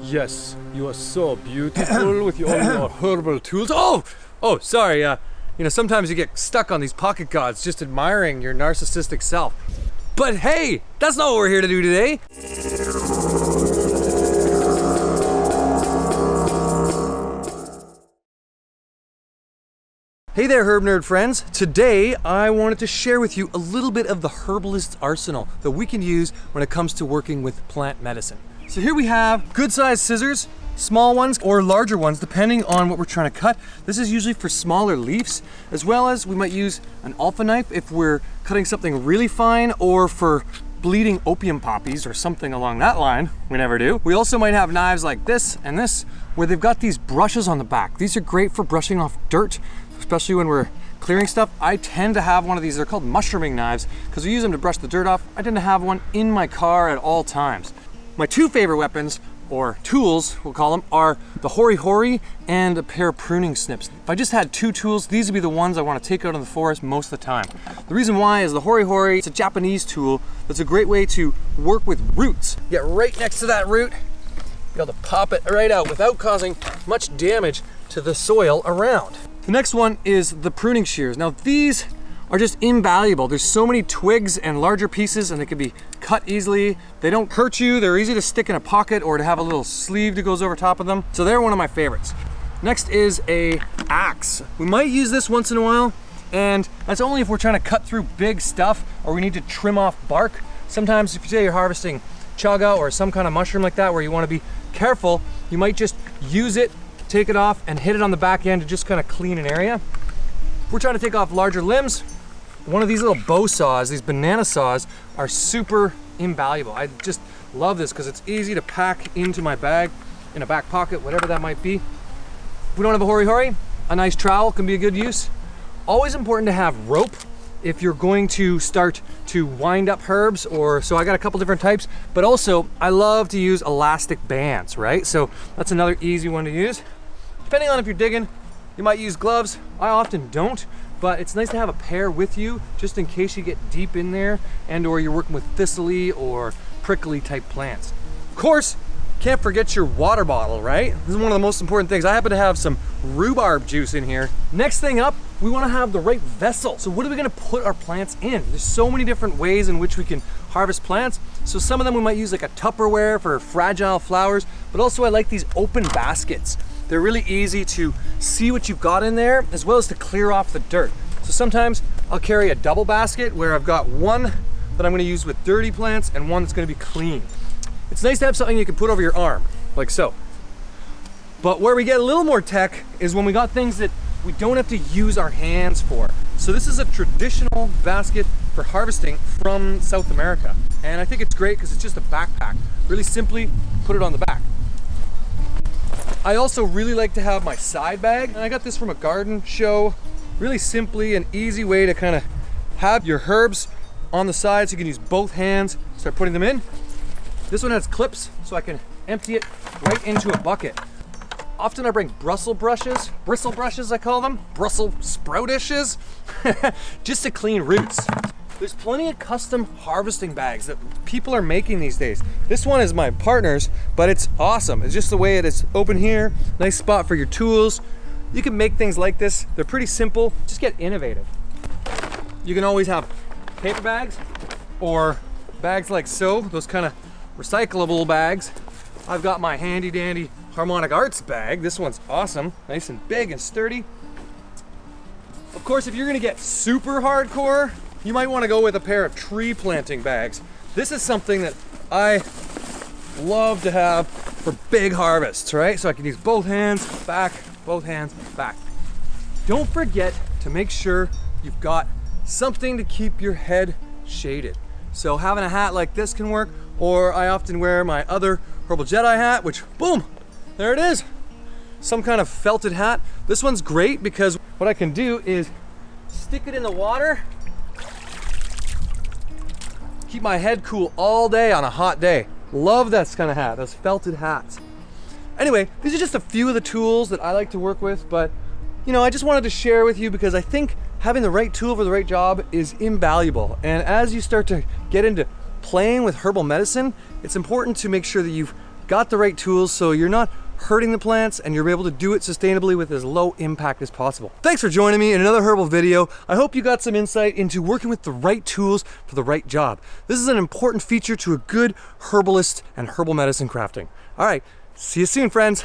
Yes, you are so beautiful with all your herbal tools. Oh, sorry. Sometimes you get stuck on these pocket gods just admiring your narcissistic self. But hey, that's not what we're here to do today. Hey there, Herb Nerd friends. Today, I wanted to share with you a little bit of the Herbalist's arsenal that we can use when it comes to working with plant medicine. So here we have good-sized scissors, small ones or larger ones, depending on what we're trying to cut. This is usually for smaller leaves, as well as we might use an alpha knife if we're cutting something really fine, or for bleeding opium poppies or something along that line. We never do. We also might have knives like this and this, where they've got these brushes on the back. These are great for brushing off dirt, especially when we're clearing stuff. I tend to have one of these. They're called mushrooming knives because we use them to brush the dirt off. I tend to have one in my car at all times. My two favorite weapons, or tools, we'll call them, are the hori hori and a pair of pruning snips. If I just had two tools, these would be the ones I want to take out in the forest most of the time. The reason why is the hori hori, it's a Japanese tool that's a great way to work with roots. Get right next to that root, be able to pop it right out without causing much damage to the soil around. The next one is the pruning shears. Now these are just invaluable. There's so many twigs and larger pieces, and they can be cut easily. They don't hurt you. They're easy to stick in a pocket or to have a little sleeve that goes over top of them. So they're one of my favorites. Next is a axe. We might use this once in a while, and that's only if we're trying to cut through big stuff or we need to trim off bark. Sometimes if you say you're harvesting chaga or some kind of mushroom like that where you want to be careful, you might just use it, take it off, and hit it on the back end to just kind of clean an area. If we're trying to take off larger limbs, one of these little bow saws, these banana saws, are super invaluable. I just love this because it's easy to pack into my bag, in a back pocket, whatever that might be. If we don't have a hori hori, a nice trowel can be a good use. Always important to have rope if you're going to start to wind up herbs, so I got a couple different types, but also I love to use elastic bands, right? So that's another easy one to use. Depending on if you're digging, you might use gloves. I often don't, but it's nice to have a pair with you just in case you get deep in there and or you're working with thistly or prickly type plants. Of course, can't forget your water bottle, right? This is one of the most important things. I happen to have some rhubarb juice in here. Next thing up, we want to have the right vessel. So what are we going to put our plants in? There's so many different ways in which we can harvest plants. So some of them we might use like a Tupperware for fragile flowers, but also I like these open baskets. They're really easy to see what you've got in there, as well as to clear off the dirt. So sometimes I'll carry a double basket where I've got one that I'm going to use with dirty plants and one that's going to be clean. It's nice to have something you can put over your arm, like so. But where we get a little more tech is when we got things that we don't have to use our hands for. So this is a traditional basket for harvesting from South America. And I think it's great because it's just a backpack. Really simply put it on the back. I also really like to have my side bag, and I got this from a garden show. Really simply an easy way to kind of have your herbs on the side so you can use both hands, start putting them in. This one has clips so I can empty it right into a bucket. Often I bring bristle brushes I call them, Brussels sproutishes, just to clean roots. There's plenty of custom harvesting bags that people are making these days. This one is my partner's, but it's awesome. It's just the way it is open here, nice spot for your tools. You can make things like this. They're pretty simple, just get innovative. You can always have paper bags or bags like so, those kind of recyclable bags. I've got my handy dandy Harmonic Arts bag. This one's awesome, nice and big and sturdy. Of course, if you're gonna get super hardcore, you might want to go with a pair of tree planting bags. This is something that I love to have for big harvests, right? So I can use both hands, back, both hands, back. Don't forget to make sure you've got something to keep your head shaded. So having a hat like this can work, or I often wear my other Herbal Jedi hat, which, boom, there it is. Some kind of felted hat. This one's great because what I can do is stick it in the water, keep my head cool all day on a hot day. Love that kind of hat, those felted hats. Anyway, these are just a few of the tools that I like to work with, but I just wanted to share with you because I think having the right tool for the right job is invaluable. And as you start to get into playing with herbal medicine, it's important to make sure that you've got the right tools so you're not hurting the plants and you're able to do it sustainably with as low impact as possible. Thanks for joining me in another herbal video. I hope you got some insight into working with the right tools for the right job. This is an important feature to a good herbalist and herbal medicine crafting. All right, see you soon, friends.